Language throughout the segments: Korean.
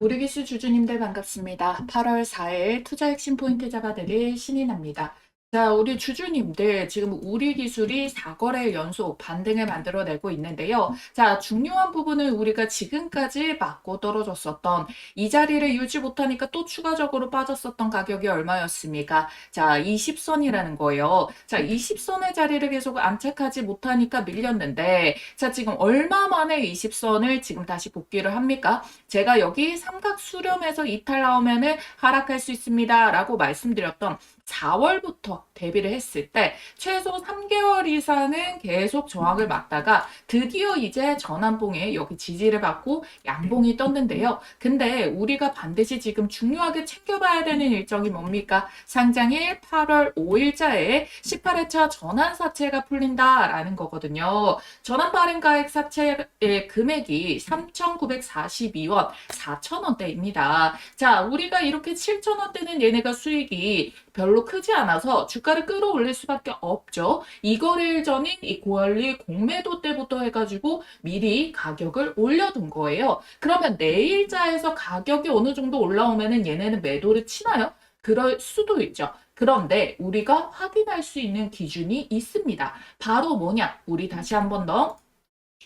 우리 기술 주주님들 반갑습니다. 8월 4일 투자 핵심 포인트 잡아드릴 신인합니다. 자, 우리 주주님들 지금 우리 기술이 4거래 연속 반등을 만들어내고 있는데요. 자, 중요한 부분은 우리가 지금까지 맞고 떨어졌었던 이 자리를 유지 못하니까 또 추가적으로 빠졌었던 가격이 얼마였습니까? 자, 20선이라는 거예요. 자, 20선의 자리를 계속 안착하지 못하니까 밀렸는데, 자, 지금 얼마 만에 20선을 지금 다시 복귀를 합니까? 제가 여기 삼각 수렴에서 이탈 나오면은 하락할 수 있습니다. 라고 말씀드렸던 4월부터 대비를 했을 때 최소 3개월 이상은 계속 저항을 맞다가 드디어 이제 전환봉에 여기 지지를 받고 양봉이 떴는데요. 근데 우리가 반드시 지금 중요하게 챙겨봐야 되는 일정이 뭡니까? 상장일 8월 5일자에 18회차 전환사채가 풀린다라는 거거든요. 전환 발행가액 사채의 금액이 3,942원 4,000원대입니다. 자, 우리가 이렇게 7,000원대는 얘네가 수익이 별로 크지 않아서 주가를 끌어올릴 수밖에 없죠. 이 거래일 전인 이 고알리 공매도 때부터 해가지고 미리 가격을 올려둔 거예요. 그러면 내일자에서 가격이 어느 정도 올라오면은 얘네는 매도를 치나요? 그럴 수도 있죠. 그런데 우리가 확인할 수 있는 기준이 있습니다. 바로 뭐냐? 우리 다시 한번 더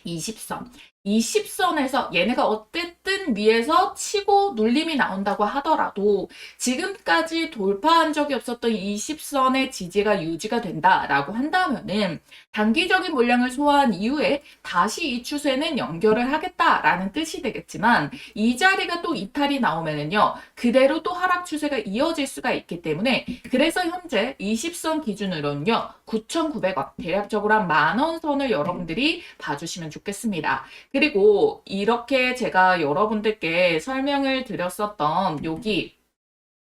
20선. 20선에서 얘네가 어쨌든 위에서 치고 눌림이 나온다고 하더라도 지금까지 돌파한 적이 없었던 20선의 지지가 유지가 된다라고 한다면은 단기적인 물량을 소화한 이후에 다시 이 추세는 연결을 하겠다라는 뜻이 되겠지만 이 자리가 또 이탈이 나오면은요 그대로 또 하락 추세가 이어질 수가 있기 때문에 그래서 현재 20선 기준으로는요 9,900원 대략적으로 한 만원 선을 여러분들이 봐주시면 좋겠습니다. 그리고 이렇게 제가 여러분들께 설명을 드렸었던 여기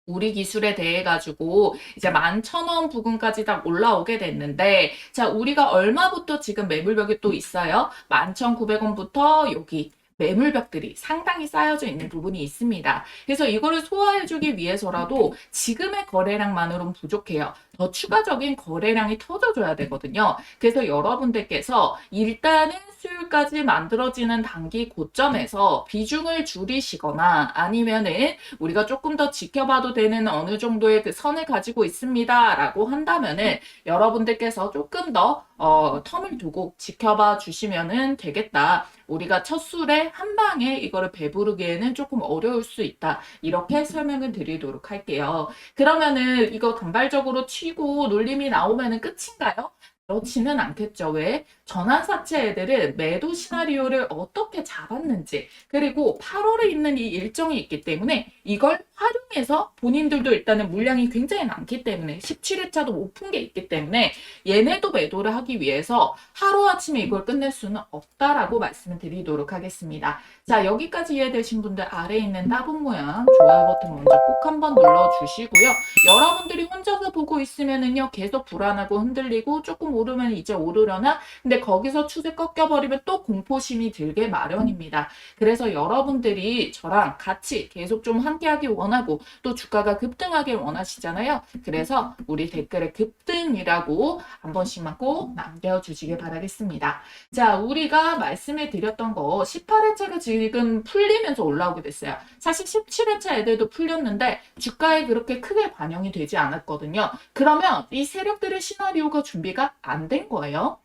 우리 기술에 대해 가지고 이제 11,000원 부근까지 딱 올라오게 됐는데 자 우리가 얼마부터 지금 매물벽이 또 있어요? 11,900원부터 여기 매물벽들이 상당히 쌓여져 있는 부분이 있습니다. 그래서 이거를 소화해주기 위해서라도 지금의 거래량만으로는 부족해요. 더 추가적인 거래량이 터져줘야 되거든요. 그래서 여러분들께서 일단은 수요일까지 만들어지는 단기 고점에서 비중을 줄이시거나 아니면은 우리가 조금 더 지켜봐도 되는 어느 정도의 그 선을 가지고 있습니다. 라고 한다면은 여러분들께서 조금 더 텀을 두고 지켜봐 주시면은 되겠다. 우리가 첫 술에 한 방에 이거를 배부르기에는 조금 어려울 수 있다. 이렇게 설명을 드리도록 할게요. 그러면은 이거 단발적으로 치고 놀림이 나오면은 끝인가요? 그렇지는 않겠죠. 왜? 전환사채 애들은 매도 시나리오를 어떻게 잡았는지 그리고 8월에 있는 이 일정이 있기 때문에 이걸 활용해서 본인들도 일단은 물량이 굉장히 많기 때문에 17회차도 못 푼 게 있기 때문에 얘네도 매도를 하기 위해서 하루아침에 이걸 끝낼 수는 없다라고 말씀을 드리도록 하겠습니다. 자, 여기까지 이해되신 분들 아래에 있는 따봉 모양 좋아요 버튼 먼저 꼭 한번 눌러주시고요. 여러분들이 혼자서 보고 있으면은요 계속 불안하고 흔들리고 조금 오르면 이제 오르려나? 근데 거기서 추세 꺾여버리면 또 공포심이 들게 마련입니다. 그래서 여러분들이 저랑 같이 계속 좀 함께하기 원하고 또 주가가 급등하길 원하시잖아요. 그래서 우리 댓글에 급등이라고 한 번씩만 꼭 남겨주시길 바라겠습니다. 자, 우리가 말씀해 드렸던 거 18회차가 지금 풀리면서 올라오게 됐어요. 사실 17회차 애들도 풀렸는데 주가에 그렇게 크게 반영이 되지 않았거든요. 그러면 이 세력들의 시나리오가 준비가 안 된 거예요.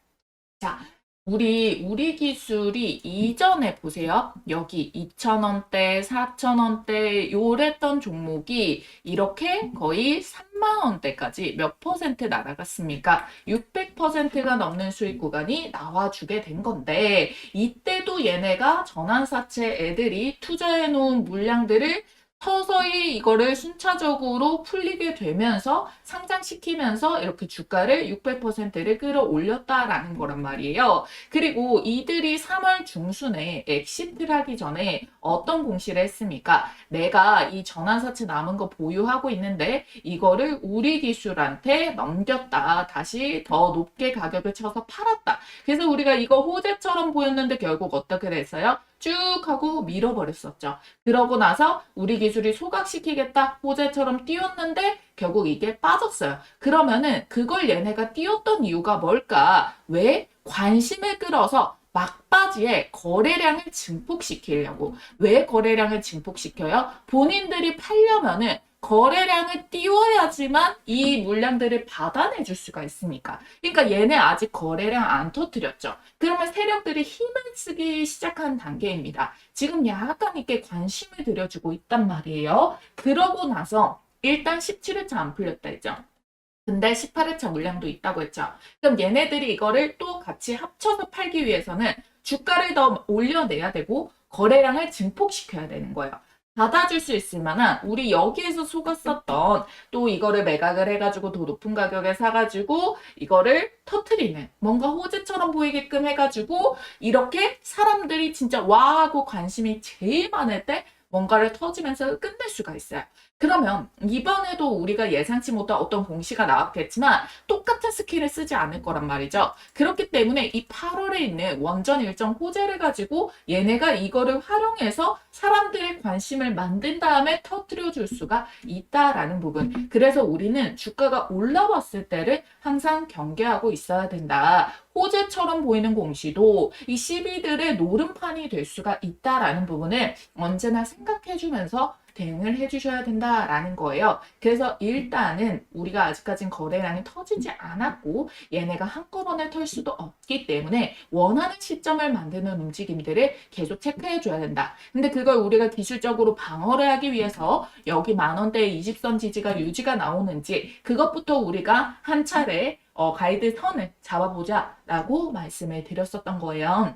자, 우리 기술이 이전에 보세요. 여기 2,000원대, 4,000원대 요랬던 종목이 이렇게 거의 3만 원대까지 몇 퍼센트 날아갔습니까? 600%가 넘는 수익 구간이 나와주게 된 건데 이때도 얘네가 전환사채 애들이 투자해 놓은 물량들을 서서히 이거를 순차적으로 풀리게 되면서 상장시키면서 이렇게 주가를 600%를 끌어올렸다라는 거란 말이에요. 그리고 이들이 3월 중순에 엑시트를 하기 전에 어떤 공시를 했습니까? 내가 이 전환사채 남은 거 보유하고 있는데 이거를 우리 기술한테 넘겼다. 다시 더 높게 가격을 쳐서 팔았다. 그래서 우리가 이거 호재처럼 보였는데 결국 어떻게 됐어요? 쭉 하고 밀어버렸었죠. 그러고 나서 우리 기술이 소각시키겠다 호재처럼 띄웠는데 결국 이게 빠졌어요. 그러면은 그걸 얘네가 띄웠던 이유가 뭘까? 왜? 관심을 끌어서 막바지에 거래량을 증폭시키려고. 왜 거래량을 증폭시켜요? 본인들이 팔려면은 거래량을 띄워야지만 이 물량들을 받아내줄 수가 있으니까. 그러니까 얘네 아직 거래량 안 터뜨렸죠. 그러면 세력들이 힘을 쓰기 시작한 단계입니다. 지금 약간 이렇게 관심을 들여주고 있단 말이에요. 그러고 나서 일단 17회차 안 풀렸다 했죠. 근데 18회차 물량도 있다고 했죠. 그럼 얘네들이 이거를 또 같이 합쳐서 팔기 위해서는 주가를 더 올려내야 되고 거래량을 증폭시켜야 되는 거예요. 받아줄 수 있을 만한 우리 여기에서 속았었던 또 이거를 매각을 해가지고 더 높은 가격에 사가지고 이거를 터트리는 뭔가 호재처럼 보이게끔 해가지고 이렇게 사람들이 진짜 와 하고 관심이 제일 많을 때 뭔가를 터지면서 끝낼 수가 있어요. 그러면 이번에도 우리가 예상치 못한 어떤 공시가 나왔겠지만 똑같은 스킬을 쓰지 않을 거란 말이죠. 그렇기 때문에 이 8월에 있는 원전 일정 호재를 가지고 얘네가 이거를 활용해서 사람들의 관심을 만든 다음에 터뜨려 줄 수가 있다라는 부분. 그래서 우리는 주가가 올라왔을 때를 항상 경계하고 있어야 된다. 호재처럼 보이는 공시도 이 시비들의 노름판이 될 수가 있다라는 부분을 언제나 생각해주면서 대응을 해주셔야 된다라는 거예요. 그래서 일단은 우리가 아직까진 거래량이 터지지 않았고 얘네가 한꺼번에 털 수도 없기 때문에 원하는 시점을 만드는 움직임들을 계속 체크해줘야 된다. 근데 그걸 우리가 기술적으로 방어를 하기 위해서 여기 10,000원대의 20선 지지가 유지가 나오는지 그것부터 우리가 한 차례 가이드 선을 잡아보자라고 말씀을 드렸었던 거예요.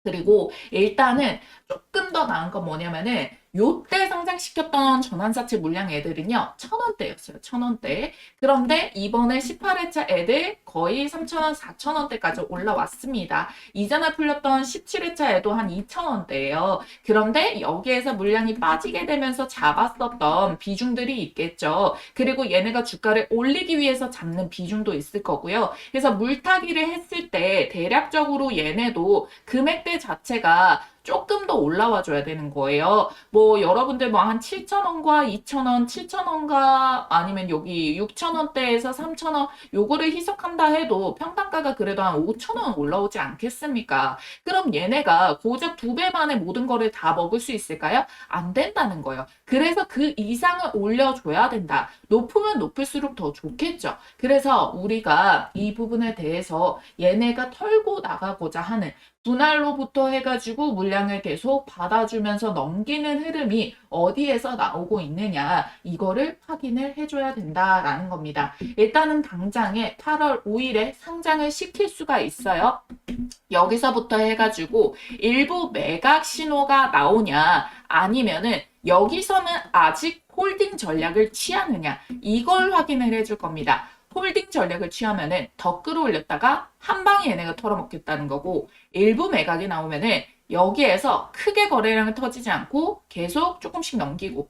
그리고 일단은 조금 더 나은 건 뭐냐면은 요때 상장시켰던 전환사채 물량 애들은요 1,000원대였어요. 1,000원대. 그런데 이번에 18회차 애들 거의 3,000원, 4,000원대까지 올라왔습니다. 이전에 풀렸던 17회차 애도 한 2,000원대예요. 그런데 여기에서 물량이 빠지게 되면서 잡았었던 비중들이 있겠죠. 그리고 얘네가 주가를 올리기 위해서 잡는 비중도 있을 거고요. 그래서 물타기를 했을 때 대략적으로 얘네도 금액대 자체가 조금 더 올라와 줘야 되는 거예요. 뭐 여러분들 뭐 한 7,000원과 2,000원, 7,000원과 아니면 여기 6,000원대에서 3,000원 요거를 희석한다 해도 평단가가 그래도 한 5,000원 올라오지 않겠습니까? 그럼 얘네가 고작 2배 만에 모든 거를 다 먹을 수 있을까요? 안 된다는 거예요. 그래서 그 이상을 올려줘야 된다. 높으면 높을수록 더 좋겠죠. 그래서 우리가 이 부분에 대해서 얘네가 털고 나가고자 하는 분할로부터 해가지고 물량을 계속 받아주면서 넘기는 흐름이 어디에서 나오고 있느냐 이거를 확인을 해줘야 된다라는 겁니다. 일단은 당장에 8월 5일에 상장을 시킬 수가 있어요. 여기서부터 해가지고 일부 매각 신호가 나오냐 아니면은 여기서는 아직 홀딩 전략을 취하느냐 이걸 확인을 해줄 겁니다. 홀딩 전략을 취하면은 더 끌어올렸다가 한 방에 얘네가 털어먹겠다는 거고 일부 매각이 나오면은 여기에서 크게 거래량을 터지지 않고 계속 조금씩 넘기고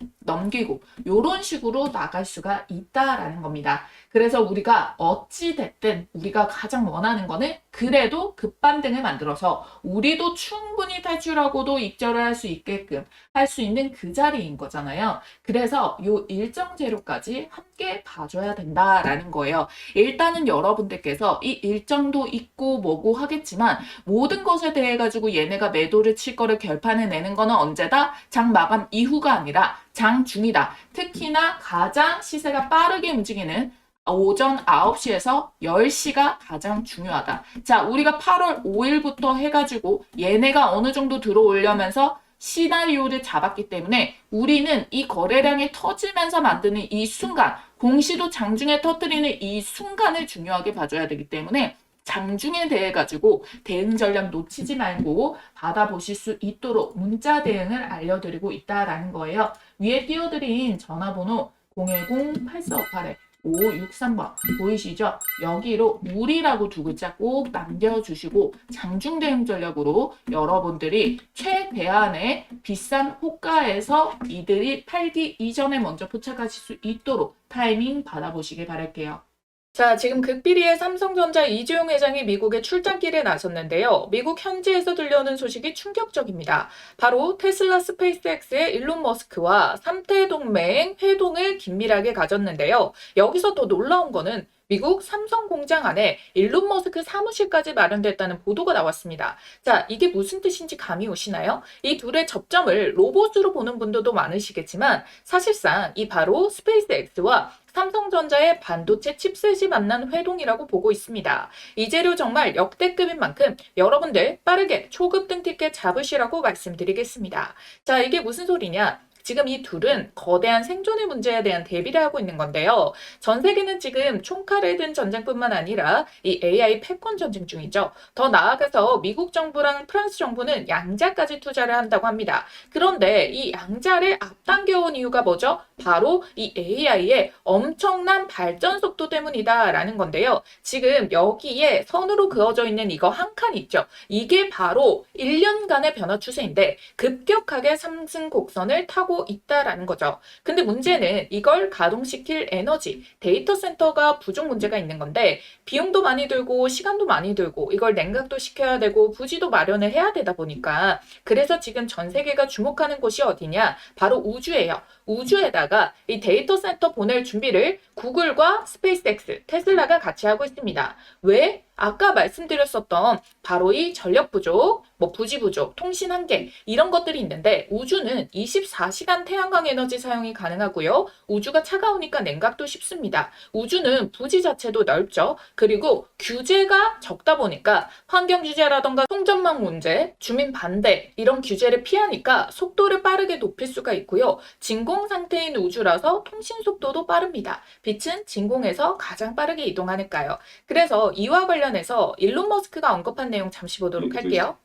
이런 식으로 나갈 수가 있다라는 겁니다. 그래서 우리가 어찌 됐든 우리가 가장 원하는 거는 그래도 급반등을 만들어서 우리도 충분히 탈출하고도 입절을 할 수 있게끔 할 수 있는 그 자리인 거잖아요. 그래서 요 일정 재료까지 함께 봐줘야 된다라는 거예요. 일단은 여러분들께서 이 일정도 있고 뭐고 하겠지만 모든 것에 대해 가지고 얘네가 매도를 칠 거를 결판을 내는 거는 언제다? 장 마감 이후가 아니라 장 중이다. 특히나 가장 시세가 빠르게 움직이는 오전 9시에서 10시가 가장 중요하다. 자, 우리가 8월 5일부터 해가지고 얘네가 어느 정도 들어오려면서 시나리오를 잡았기 때문에 우리는 이 거래량이 터지면서 만드는 이 순간, 공시도 장중에 터뜨리는 이 순간을 중요하게 봐줘야 되기 때문에 장중에 대해 가지고 대응 전략 놓치지 말고 받아보실 수 있도록 문자 대응을 알려드리고 있다라는 거예요. 위에 띄워드린 전화번호 010-8458-5563번 보이시죠? 여기로 우리라고 두 글자 꼭 남겨주시고 장중 대응 전략으로 여러분들이 최대한의 비싼 호가에서 이들이 팔기 이전에 먼저 포착하실 수 있도록 타이밍 받아보시길 바랄게요. 자, 지금 극비리의 삼성전자 이재용 회장이 미국에 출장길에 나섰는데요. 미국 현지에서 들려오는 소식이 충격적입니다. 바로 테슬라 스페이스X의 일론 머스크와 3태 동맹 회동을 긴밀하게 가졌는데요. 여기서 더 놀라운 거는 미국 삼성 공장 안에 일론 머스크 사무실까지 마련됐다는 보도가 나왔습니다. 자, 이게 무슨 뜻인지 감이 오시나요? 이 둘의 접점을 로봇으로 보는 분들도 많으시겠지만 사실상 이 바로 스페이스X와 삼성전자의 반도체 칩셋이 만난 회동이라고 보고 있습니다. 이 재료 정말 역대급인 만큼 여러분들 빠르게 초급 등 티켓 잡으시라고 말씀드리겠습니다. 자, 이게 무슨 소리냐? 지금 이 둘은 거대한 생존의 문제에 대한 대비를 하고 있는 건데요. 전 세계는 지금 총칼을 든 전쟁뿐만 아니라 이 AI 패권 전쟁 중이죠. 더 나아가서 미국 정부랑 프랑스 정부는 양자까지 투자를 한다고 합니다. 그런데 이 양자를 앞당겨온 이유가 뭐죠? 바로 이 AI의 엄청난 발전 속도 때문이다라는 건데요. 지금 여기에 선으로 그어져 있는 이거 한 칸 있죠. 이게 바로 1년간의 변화 추세인데 급격하게 상승 곡선을 타고 있다라는 거죠. 근데 문제는 이걸 가동시킬 에너지, 데이터 센터가 부족 문제가 있는 건데 비용도 많이 들고 시간도 많이 들고 이걸 냉각도 시켜야 되고 부지도 마련을 해야 되다 보니까 그래서 지금 전 세계가 주목하는 곳이 어디냐? 바로 우주예요. 우주에다가 이 데이터 센터 보낼 준비를 구글과 스페이스X, 테슬라가 같이 하고 있습니다. 왜? 아까 말씀드렸었던 바로 이 전력 부족, 부지 부족, 통신 한계 이런 것들이 있는데 우주는 24시간 태양광 에너지 사용이 가능하고요. 우주가 차가우니까 냉각도 쉽습니다. 우주는 부지 자체도 넓죠. 그리고 규제가 적다 보니까 환경 규제라던가 송전망 문제, 주민 반대 이런 규제를 피하니까 속도를 빠르게 높일 수가 있고요. 진공 상태인 우주라서 통신 속도도 빠릅니다. 빛은 진공에서 가장 빠르게 이동하니까요. 그래서 이와 관련해서 일론 머스크가 언급한 내용 잠시 보도록 할게요.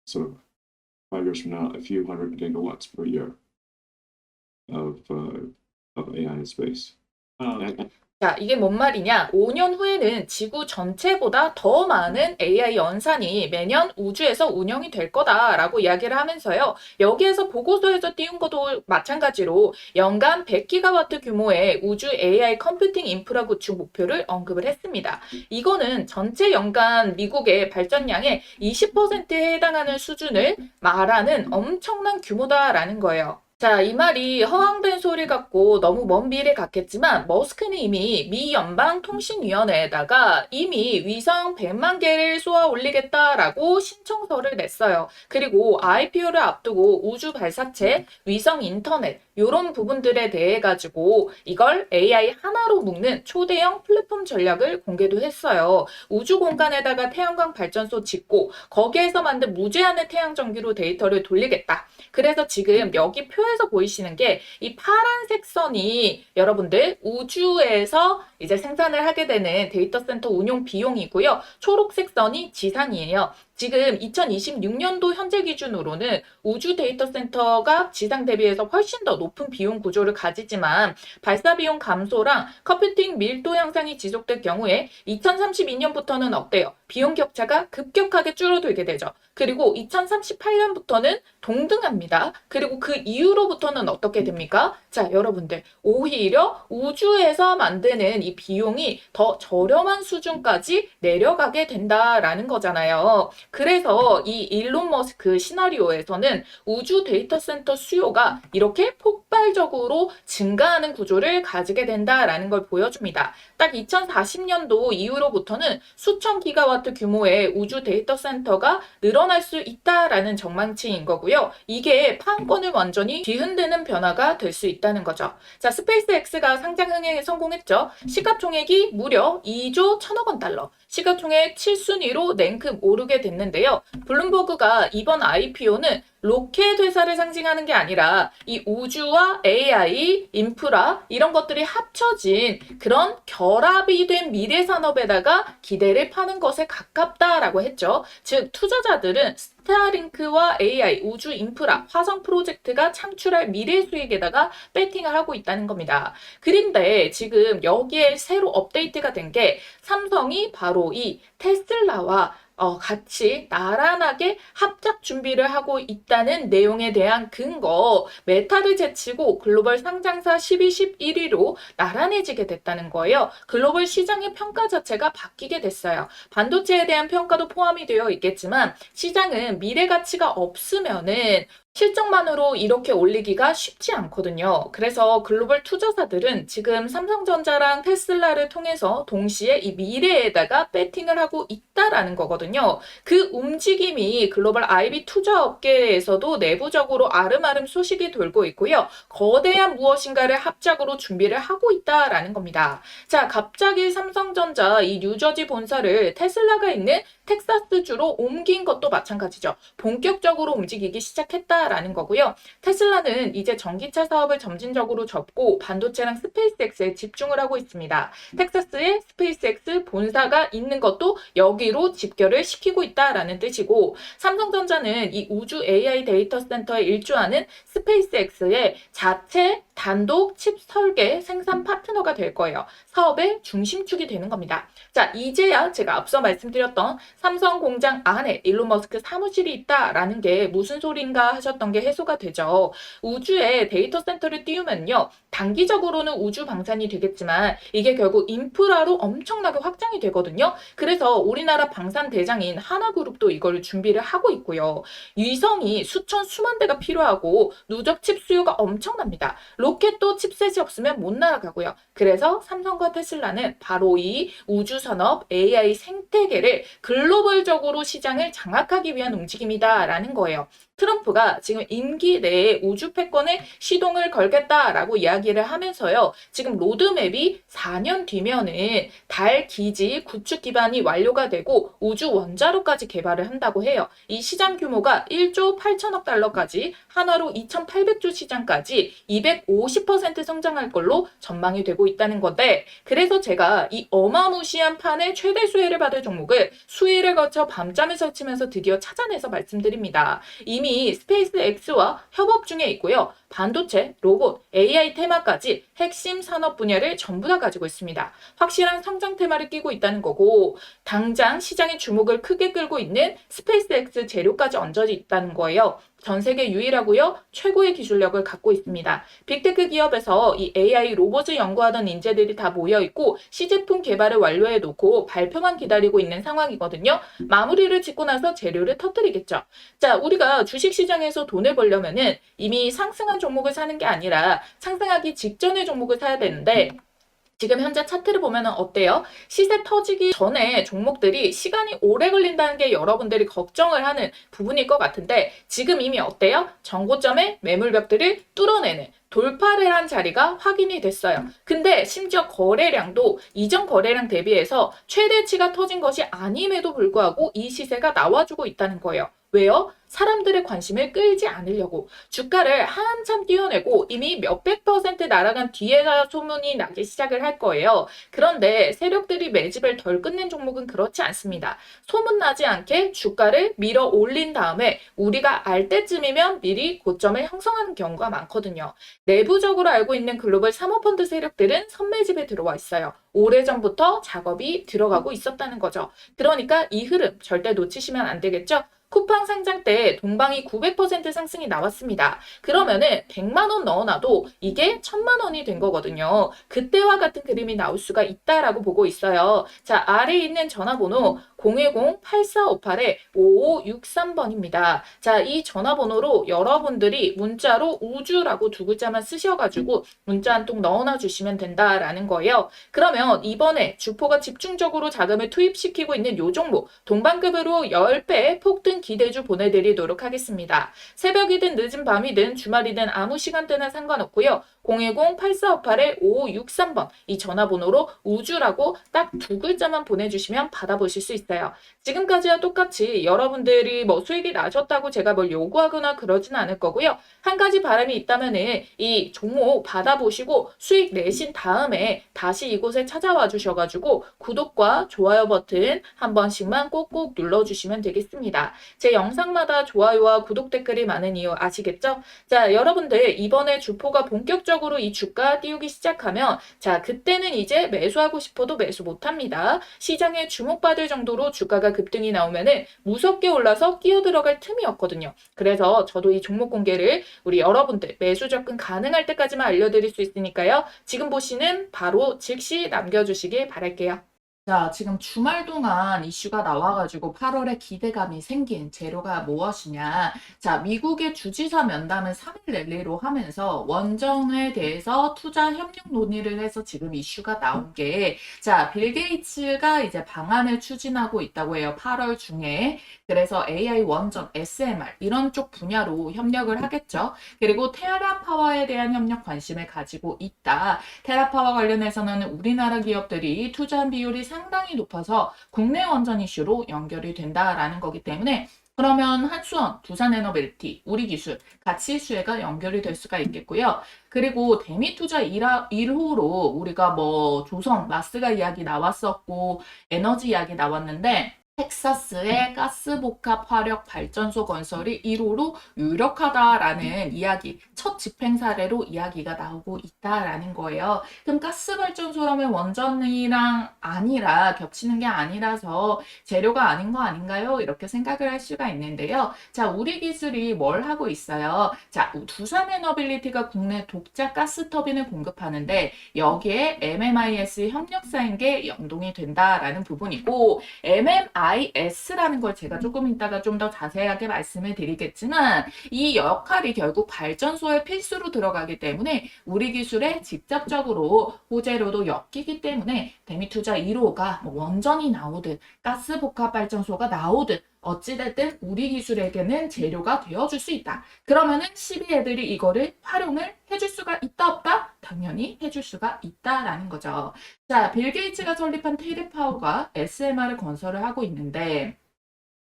So 5 years from now, a few hundred gigawatts per year of AI in space. 자, 이게 뭔 말이냐? 5년 후에는 지구 전체보다 더 많은 AI 연산이 매년 우주에서 운영이 될 거다라고 이야기를 하면서요. 여기에서 보고서에서 띄운 것도 마찬가지로 연간 100기가와트 규모의 우주 AI 컴퓨팅 인프라 구축 목표를 언급을 했습니다. 이거는 전체 연간 미국의 발전량의 20%에 해당하는 수준을 말하는 엄청난 규모다라는 거예요. 자, 이 말이 허황된 소리 같고 너무 먼 미래 같겠지만 머스크는 이미 미 연방통신위원회에다가 이미 위성 100만 개를 쏘아 올리겠다라고 신청서를 냈어요. 그리고 IPO를 앞두고 우주 발사체, 위성 인터넷 이런 부분들에 대해 가지고 이걸 AI 하나로 묶는 초대형 플랫폼 전략을 공개도 했어요. 우주 공간에다가 태양광 발전소 짓고 거기에서 만든 무제한의 태양 전기로 데이터를 돌리겠다. 그래서 지금 여기 표에서 보이시는 게 이 파란색 선이 여러분들 우주에서 이제 생산을 하게 되는 데이터 센터 운용 비용이고요. 초록색 선이 지상이에요. 지금 2026년도 현재 기준으로는 우주 데이터 센터가 지상 대비해서 훨씬 더 높은 비용 구조를 가지지만 발사 비용 감소랑 컴퓨팅 밀도 향상이 지속될 경우에 2032년부터는 어때요? 비용 격차가 급격하게 줄어들게 되죠. 그리고 2038년부터는 동등합니다. 그리고 그 이후로부터는 어떻게 됩니까? 자, 여러분들 오히려 우주에서 만드는 이 비용이 더 저렴한 수준까지 내려가게 된다라는 거잖아요. 그래서 이 일론 머스크 시나리오에서는 우주 데이터 센터 수요가 이렇게 폭발적으로 증가하는 구조를 가지게 된다라는 걸 보여줍니다. 딱 2040년도 이후로부터는 수천 기가와트 규모의 우주 데이터 센터가 늘어날 수 있다라는 전망치인 거고요. 이게 판권을 완전히 뒤흔드는 변화가 될 수 있다는 거죠. 자, 스페이스X가 상장 흥행에 성공했죠. 시가총액이 무려 2조 1천억 원 달러. 시가총액 7순위로 냉큼 오르게 됐는데요. 블룸버그가 이번 IPO는 로켓 회사를 상징하는 게 아니라 이 우주와 AI, 인프라 이런 것들이 합쳐진 그런 결합이 된 미래 산업에다가 기대를 파는 것에 가깝다라고 했죠. 즉 투자자들은 스타링크와 AI, 우주 인프라, 화성 프로젝트가 창출할 미래 수익에다가 배팅을 하고 있다는 겁니다. 그런데 지금 여기에 새로 업데이트가 된 게 삼성이 바로 이 테슬라와 같이 나란하게 합작 준비를 하고 있다는 내용에 대한 근거, 메타를 제치고 글로벌 상장사 12, 11위로 나란해지게 됐다는 거예요. 글로벌 시장의 평가 자체가 바뀌게 됐어요. 반도체에 대한 평가도 포함이 되어 있겠지만 시장은 미래 가치가 없으면은 실적만으로 이렇게 올리기가 쉽지 않거든요. 그래서 글로벌 투자사들은 지금 삼성전자랑 테슬라를 통해서 동시에 이 미래에다가 배팅을 하고 있다라는 거거든요. 그 움직임이 글로벌 IB 투자 업계에서도 내부적으로 아름아름 소식이 돌고 있고요. 거대한 무엇인가를 합작으로 준비를 하고 있다라는 겁니다. 자, 갑자기 삼성전자 이 뉴저지 본사를 테슬라가 있는 텍사스주로 옮긴 것도 마찬가지죠. 본격적으로 움직이기 시작했다라는 거고요. 테슬라는 이제 전기차 사업을 점진적으로 접고 반도체랑 스페이스X에 집중을 하고 있습니다. 텍사스에 스페이스X 본사가 있는 것도 여기로 집결을 시키고 있다라는 뜻이고, 삼성전자는 이 우주 AI 데이터 센터에 일조하는 스페이스X의 자체 단독 칩 설계 생산 파트너가 될 거예요. 사업의 중심축이 되는 겁니다. 자, 이제야 제가 앞서 말씀드렸던 삼성 공장 안에 일론 머스크 사무실이 있다라는 게 무슨 소린가 하셨던 게 해소가 되죠. 우주에 데이터 센터를 띄우면요, 단기적으로는 우주 방산이 되겠지만 이게 결국 인프라로 엄청나게 확장이 되거든요. 그래서 우리나라 방산 대장인 하나그룹도 이걸 준비를 하고 있고요. 위성이 수천 수만 대가 필요하고 누적 칩 수요가 엄청납니다. 로켓도 칩셋이 없으면 못 날아가고요. 그래서 삼성과 테슬라는 바로 이 우주산업 AI 생태계를 글로벌적으로 시장을 장악하기 위한 움직임이다라는 거예요. 트럼프가 지금 임기 내에 우주 패권에 시동을 걸겠다라고 이야기를 하면서요. 지금 로드맵이 4년 뒤면은 달 기지 구축 기반이 완료가 되고 우주 원자로까지 개발을 한다고 해요. 이 시장 규모가 1조 8천억 달러까지 한화로 2,800조 시장까지 250% 성장할 걸로 전망이 되고 있다는 건데, 그래서 제가 이 어마무시한 판의 최대 수혜를 받을 종목을 수일을 거쳐 밤잠을 설치면서 드디어 찾아내서 말씀드립니다. 이미 스페이스X와 협업 중에 있고요. 반도체, 로봇, AI 테마까지 핵심 산업 분야를 전부 다 가지고 있습니다. 확실한 성장 테마를 끼고 있다는 거고, 당장 시장의 주목을 크게 끌고 있는 스페이스X 재료까지 얹어져 있다는 거예요. 전 세계 유일하고요. 최고의 기술력을 갖고 있습니다. 빅테크 기업에서 이 AI 로봇을 연구하던 인재들이 다 모여 있고 시제품 개발을 완료해 놓고 발표만 기다리고 있는 상황이거든요. 마무리를 짓고 나서 재료를 터뜨리겠죠. 자, 우리가 주식시장에서 돈을 벌려면은 이미 상승한 종목을 사는 게 아니라 상승하기 직전의 종목을 사야 되는데, 지금 현재 차트를 보면 어때요? 시세 터지기 전에 종목들이 시간이 오래 걸린다는 게 여러분들이 걱정을 하는 부분일 것 같은데, 지금 이미 어때요? 전고점의 매물벽들을 뚫어내는 돌파를 한 자리가 확인이 됐어요. 근데 심지어 거래량도 이전 거래량 대비해서 최대치가 터진 것이 아님에도 불구하고 이 시세가 나와주고 있다는 거예요. 왜요? 사람들의 관심을 끌지 않으려고 주가를 한참 띄워내고 이미 몇백 % 날아간 뒤에야 소문이 나기 시작을 할 거예요. 그런데 세력들이 매집을 덜 끝낸 종목은 그렇지 않습니다. 소문나지 않게 주가를 밀어 올린 다음에 우리가 알 때쯤이면 미리 고점을 형성하는 경우가 많거든요. 내부적으로 알고 있는 글로벌 사모펀드 세력들은 선매집에 들어와 있어요. 오래전부터 작업이 들어가고 있었다는 거죠. 그러니까 이 흐름 절대 놓치시면 안 되겠죠? 쿠팡 상장 때 동방이 900% 상승이 나왔습니다. 그러면은 100만 원 넣어놔도 이게 1000만 원이 된 거거든요. 그때와 같은 그림이 나올 수가 있다라고 보고 있어요. 자, 아래에 있는 전화번호 010-8458-5563번입니다. 자, 이 전화번호로 여러분들이 문자로 우주라고 두 글자만 쓰셔가지고 문자 한 통 넣어놔 주시면 된다라는 거예요. 그러면 이번에 주포가 집중적으로 자금을 투입시키고 있는 요 종목 동방급으로 10배 폭등 기대주 보내드리도록 하겠습니다. 새벽이든 늦은 밤이든 주말이든 아무 시간대나 상관없고요. 010-8458-5563번 이 전화번호로 우주라고 딱 두 글자만 보내주시면 받아보실 수 있어요. 지금까지와 똑같이 여러분들이 뭐 수익이 나셨다고 제가 뭘 요구하거나 그러진 않을 거고요. 한 가지 바람이 있다면은 이 종목 받아보시고 수익 내신 다음에 다시 이곳에 찾아와 주셔가지고 구독과 좋아요 버튼 한 번씩만 꼭꼭 눌러주시면 되겠습니다. 제 영상마다 좋아요와 구독 댓글이 많은 이유 아시겠죠? 자, 여러분들 이번에 주포가 본격적으로 이 주가 띄우기 시작하면 자, 그때는 이제 매수하고 싶어도 매수 못합니다. 시장에 주목받을 정도로 주가가 급등이 나오면은 무섭게 올라서 끼어 들어갈 틈이 없거든요. 그래서 저도 이 종목 공개를 우리 여러분들 매수 접근 가능할 때까지만 알려드릴 수 있으니까요. 지금 보시는 바로 즉시 남겨주시길 바랄게요. 자, 지금 주말 동안 이슈가 나와가지고 8월에 기대감이 생긴 재료가 무엇이냐. 자, 미국의 주지사 면담을 3일 랠리로 하면서 원정에 대해서 투자 협력 논의를 해서 지금 이슈가 나온 게, 자, 빌 게이츠가 이제 방안을 추진하고 있다고 해요. 8월 중에. 그래서 AI 원전, SMR 이런 쪽 분야로 협력을 하겠죠. 그리고 테라파워에 대한 협력 관심을 가지고 있다. 테라파워 관련해서는 우리나라 기업들이 투자한 비율이 상당히 높아서 국내 원전 이슈로 연결이 된다라는 거기 때문에 그러면 한수원, 두산에너빌리티, 우리기술 같이 수혜가 연결이 될 수가 있겠고요. 그리고 대미투자 1호로 우리가 뭐 조선, 마스가 이야기 나왔었고 에너지 이야기 나왔는데 텍사스의 가스복합 화력 발전소 건설이 1호로 유력하다라는 이야기, 첫 집행 사례로 이야기가 나오고 있다라는 거예요. 그럼 가스 발전소라면 원전이랑 아니라 겹치는 게 아니라서 재료가 아닌 거 아닌가요? 이렇게 생각을 할 수가 있는데요. 자, 우리 기술이 뭘 하고 있어요? 자, 두산에너빌리티가 국내 독자 가스 터빈을 공급하는데 여기에 MMIS 협력사인 게 연동이 된다라는 부분이고 MMIS라는 걸 제가 조금 이따가 좀 더 자세하게 말씀을 드리겠지만 이 역할이 결국 발전소에 필수로 들어가기 때문에 우리 기술에 직접적으로 호재로도 엮이기 때문에 대미투자 1호가 뭐 원전이 나오든 가스복합발전소가 나오든 어찌됐든 우리 기술에게는 재료가 되어줄 수 있다. 그러면은 12애들이 이거를 활용을 해줄 수가 있다 없다? 당연히 해줄 수가 있다라는 거죠. 자, 빌 게이츠가 설립한 테레파워가 SMR을 건설을 하고 있는데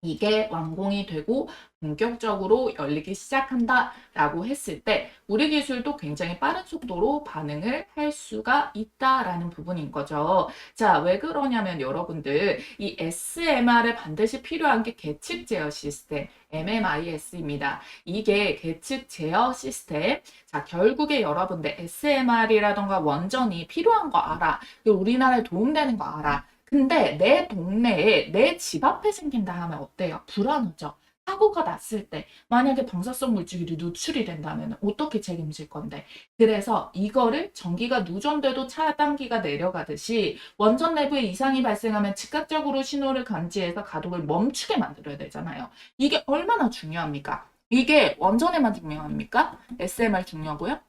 이게 완공이 되고 본격적으로 열리기 시작한다라고 했을 때 우리 기술도 굉장히 빠른 속도로 반응을 할 수가 있다라는 부분인 거죠. 자, 왜 그러냐면 여러분들 이 SMR에 반드시 필요한 게 계측 제어 시스템 MMIS입니다. 이게 계측 제어 시스템. 자, 결국에 여러분들 SMR이라던가 원전이 필요한 거 알아. 우리나라에 도움되는 거 알아. 근데 내 동네에 내 집 앞에 생긴다 하면 어때요? 불안하죠? 사고가 났을 때 만약에 방사성 물질이 누출이 된다면 어떻게 책임질 건데? 그래서 이거를 전기가 누전돼도 차단기가 내려가듯이 원전 내부에 이상이 발생하면 즉각적으로 신호를 감지해서 가동을 멈추게 만들어야 되잖아요. 이게 얼마나 중요합니까? 이게 원전에만 중요합니까? SMR 중요하고요.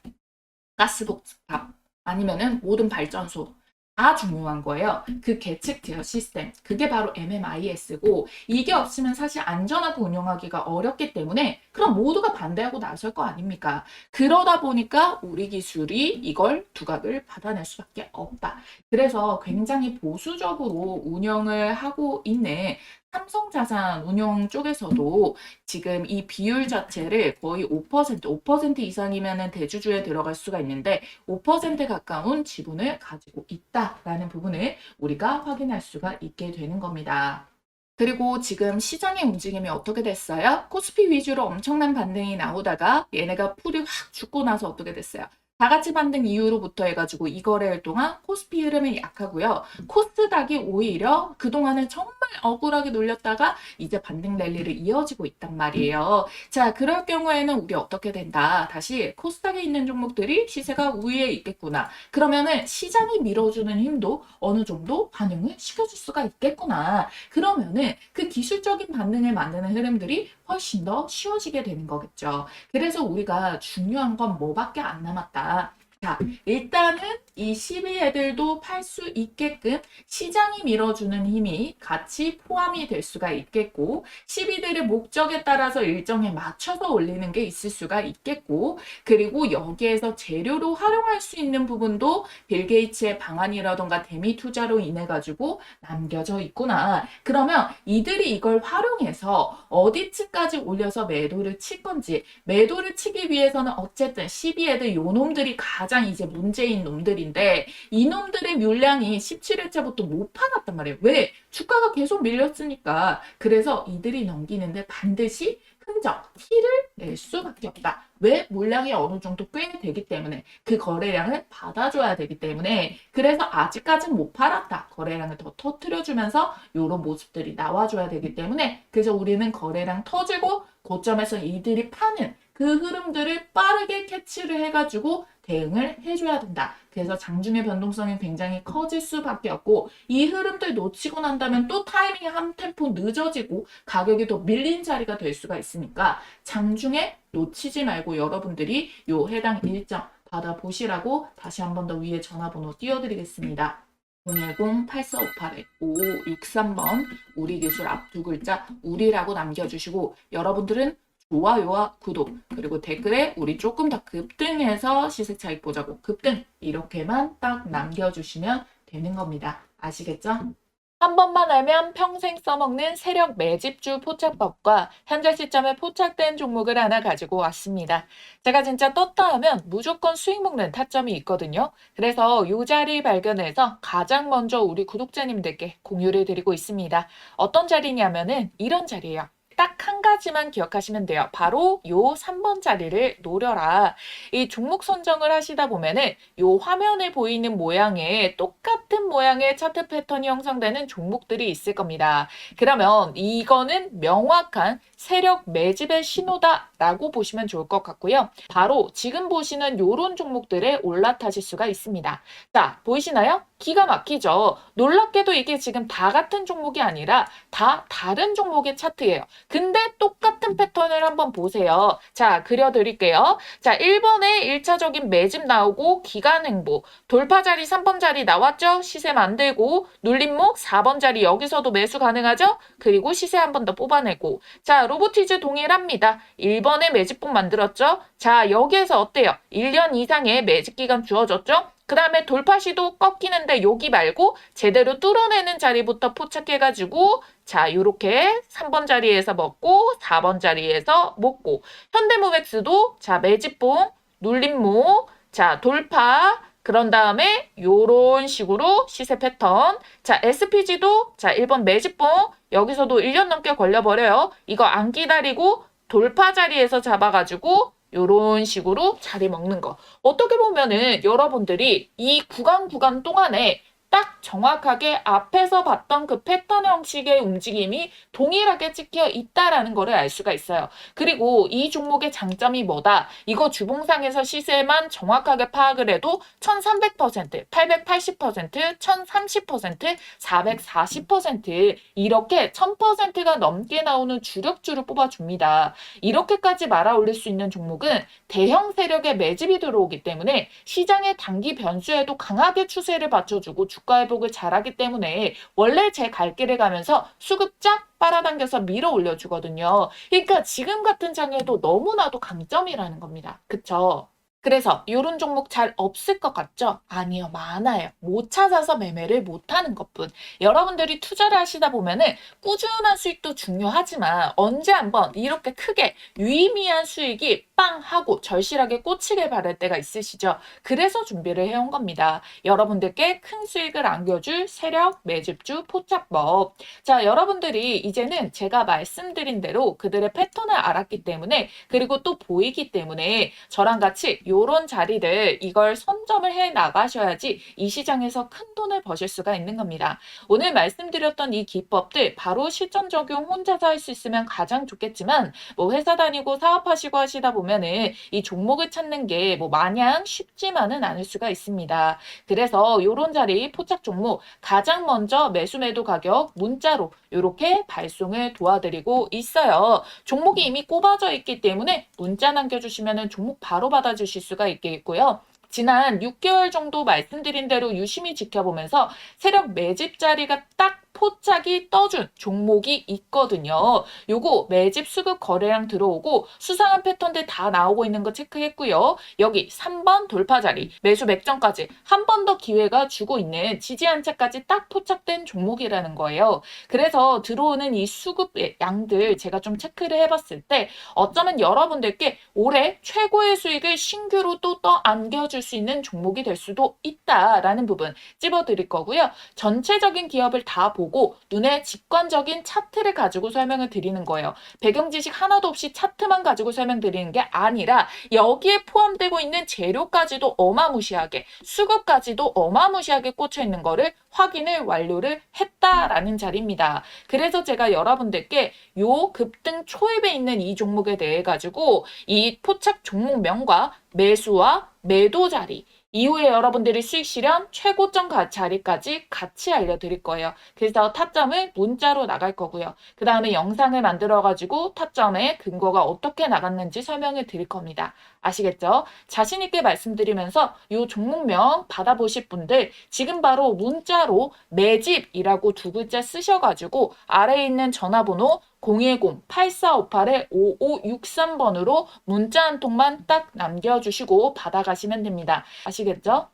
가스복합 아니면은 모든 발전소 다 중요한 거예요. 그 계측 제어 시스템, 그게 바로 MMIS고 이게 없으면 사실 안전하게 운영하기가 어렵기 때문에 그럼 모두가 반대하고 나설 거 아닙니까? 그러다 보니까 우리 기술이 이걸 두각을 받아낼 수밖에 없다. 그래서 굉장히 보수적으로 운영을 하고 있는 삼성자산 운용 쪽에서도 지금 이 비율 자체를 거의 5% 이상이면 대주주에 들어갈 수가 있는데 5% 가까운 지분을 가지고 있다라는 부분을 우리가 확인할 수가 있게 되는 겁니다. 그리고 지금 시장의 움직임이 어떻게 됐어요? 코스피 위주로 엄청난 반등이 나오다가 얘네가 풀이 확 죽고 나서 어떻게 됐어요? 다 같이 반등 이후로부터 해가지고 이 거래일 동안 코스피 흐름이 약하고요. 코스닥이 오히려 그동안은 정말 억울하게 놀렸다가 이제 반등 랠리를 이어지고 있단 말이에요. 자, 그럴 경우에는 우리 어떻게 된다? 다시 코스닥에 있는 종목들이 시세가 우위에 있겠구나. 그러면은 시장이 밀어주는 힘도 어느 정도 반영을 시켜줄 수가 있겠구나. 그러면은 그 기술적인 반등을 만드는 흐름들이 훨씬 더 쉬워지게 되는 거겠죠. 그래서 우리가 중요한 건 뭐밖에 안 남았다. 자, 일단은 이 12애들도 팔 수 있게끔 시장이 밀어주는 힘이 같이 포함이 될 수가 있겠고 12들의 목적에 따라서 일정에 맞춰서 올리는 게 있을 수가 있겠고 그리고 여기에서 재료로 활용할 수 있는 부분도 빌 게이츠의 방안이라던가 대미 투자로 인해 가지고 남겨져 있구나. 그러면 이들이 이걸 활용해서 어디쯤까지 올려서 매도를 칠 건지 매도를 치기 위해서는 어쨌든 12애들 요 놈들이 가장 이제 문제인 놈들인데 이 놈들의 물량이 17일째부터 못 팔았단 말이에요. 왜? 주가가 계속 밀렸으니까. 그래서 이들이 넘기는데 반드시 흔적, 티를 낼 수밖에 없다. 왜? 물량이 어느 정도 꽤 되기 때문에 그 거래량을 받아줘야 되기 때문에 그래서 아직까지는 못 팔았다. 거래량을 더 터트려주면서 이런 모습들이 나와줘야 되기 때문에 그래서 우리는 거래량 터지고 고점에서 이들이 파는 그 흐름들을 빠르게 캐치를 해가지고 대응을 해줘야 된다. 그래서 장중의 변동성이 굉장히 커질 수밖에 없고 이 흐름들 놓치고 난다면 또 타이밍이 한 템포 늦어지고 가격이 더 밀린 자리가 될 수가 있으니까 장중에 놓치지 말고 여러분들이 요 해당 일정 받아보시라고 다시 한 번 더 위에 전화번호 띄워드리겠습니다. 010-8458-5563번 우리기술 앞 두 글자 우리라고 남겨주시고 여러분들은 좋아요와 구독 그리고 댓글에 우리 조금 더 급등해서 시세 차익 보자고 급등 이렇게만 딱 남겨주시면 되는 겁니다. 아시겠죠? 한 번만 알면 평생 써먹는 세력 매집주 포착법과 현재 시점에 포착된 종목을 하나 가지고 왔습니다. 제가 진짜 떴다 하면 무조건 수익 먹는 타점이 있거든요. 그래서 이 자리 발견해서 가장 먼저 우리 구독자님들께 공유를 드리고 있습니다. 어떤 자리냐면은 이런 자리예요. 딱 한 가지만 기억하시면 돼요. 바로 요 3번 자리를 노려라. 이 종목 선정을 하시다 보면은 요 화면에 보이는 모양의 똑같은 모양의 차트 패턴이 형성되는 종목들이 있을 겁니다. 그러면 이거는 명확한 세력 매집의 신호다라고 보시면 좋을 것 같고요. 바로 지금 보시는 요런 종목들에 올라타실 수가 있습니다. 자, 보이시나요? 기가 막히죠. 놀랍게도 이게 지금 다 같은 종목이 아니라 다 다른 종목의 차트예요. 근데 똑같은 패턴을 한번 보세요. 자, 그려드릴게요. 자, 1번에 1차적인 매집 나오고 기간 횡보, 돌파 자리 3번 자리 나왔죠? 시세 만들고 눌림목 4번 자리 여기서도 매수 가능하죠? 그리고 시세 한 번 더 뽑아내고 자, 로보티즈 동일합니다. 1번에 매집봉 만들었죠? 자, 여기에서 어때요? 1년 이상의 매집 기간 주어졌죠? 그 다음에 돌파 시도 꺾이는데 여기 말고 제대로 뚫어내는 자리부터 포착해가지고 자, 요렇게 3번 자리에서 먹고 4번 자리에서 먹고 현대모백스도 자, 매집봉, 눌림목, 자, 돌파 그런 다음에 요런 식으로 시세 패턴 자, SPG도 자, 1번 매집봉 여기서도 1년 넘게 걸려버려요. 이거 안 기다리고 돌파 자리에서 잡아가지고 요런 식으로 자리 먹는 거. 어떻게 보면은 여러분들이 이 구간 동안에 딱 정확하게 앞에서 봤던 그 패턴 형식의 움직임이 동일하게 찍혀 있다라는 거를 알 수가 있어요. 그리고 이 종목의 장점이 뭐다? 이거 주봉상에서 시세만 정확하게 파악을 해도 1300%, 880%, 1030%, 440% 이렇게 1000%가 넘게 나오는 주력주를 뽑아줍니다. 이렇게까지 말아 올릴 수 있는 종목은 대형 세력의 매집이 들어오기 때문에 시장의 단기 변수에도 강하게 추세를 받쳐주고 주가 회복을 잘하기 때문에 원래 제 갈 길을 가면서 수급 쫙 빨아당겨서 밀어 올려주거든요. 그러니까 지금 같은 장에도 너무나도 강점이라는 겁니다. 그쵸? 그래서 이런 종목 잘 없을 것 같죠? 아니요, 많아요. 못 찾아서 매매를 못하는 것뿐. 여러분들이 투자를 하시다 보면은 꾸준한 수익도 중요하지만 언제 한번 이렇게 크게 유의미한 수익이 빵 하고 절실하게 꽂히길 바랄 때가 있으시죠? 그래서 준비를 해온 겁니다. 여러분들께 큰 수익을 안겨줄 세력 매집주 포착법. 자, 여러분들이 이제는 제가 말씀드린 대로 그들의 패턴을 알았기 때문에 그리고 또 보이기 때문에 저랑 같이 요런 자리들 이걸 선점을 해 나가셔야지 이 시장에서 큰 돈을 버실 수가 있는 겁니다. 오늘 말씀드렸던 이 기법들 바로 실전 적용 혼자서 할 수 있으면 가장 좋겠지만 뭐 회사 다니고 사업하시고 하시다 보면은 이 종목을 찾는 게 뭐 마냥 쉽지만은 않을 수가 있습니다. 그래서 요런 자리 포착 종목 가장 먼저 매수 매도 가격 문자로 이렇게 발송을 도와드리고 있어요. 종목이 이미 꼽아져 있기 때문에 문자 남겨주시면 종목 바로 받아주실 수가 있겠고요. 지난 6개월 정도 말씀드린 대로 유심히 지켜보면서 세력 매집 자리가 딱 포착이 떠준 종목이 있거든요. 요거 매집 수급 거래량 들어오고 수상한 패턴들 다 나오고 있는 거 체크했고요. 여기 3번 돌파 자리 매수 맥점까지 한 번 더 기회가 주고 있는 지지 한차까지 딱 포착된 종목이라는 거예요. 그래서 들어오는 이 수급의 양들 제가 좀 체크를 해봤을 때 어쩌면 여러분들께 올해 최고의 수익을 신규로 또 안겨줄 수 있는 종목이 될 수도 있다라는 부분 찝어드릴 거고요. 전체적인 기업을 다 보고 눈에 직관적인 차트를 가지고 설명을 드리는 거예요. 배경 지식 하나도 없이 차트만 가지고 설명드리는 게 아니라 여기에 포함되고 있는 재료까지도 어마무시하게, 수급까지도 어마무시하게 꽂혀 있는 거를 확인을 완료를 했다라는 자리입니다. 그래서 제가 여러분들께 요 급등 초입에 있는 이 종목에 대해 가지고 이 포착 종목명과 매수와 매도 자리, 이후에 여러분들이 수익 실현 최고점 자리까지 같이 알려드릴 거예요. 그래서 타점을 문자로 나갈 거고요. 그 다음에 영상을 만들어가지고 타점의 근거가 어떻게 나갔는지 설명을 드릴 겁니다. 아시겠죠? 자신 있게 말씀드리면서 이 종목명 받아보실 분들 지금 바로 문자로 매집이라고 두 글자 쓰셔가지고 아래에 있는 전화번호 010-8458-5563번으로 문자 한 통만 딱 남겨주시고 받아가시면 됩니다. 아시겠죠?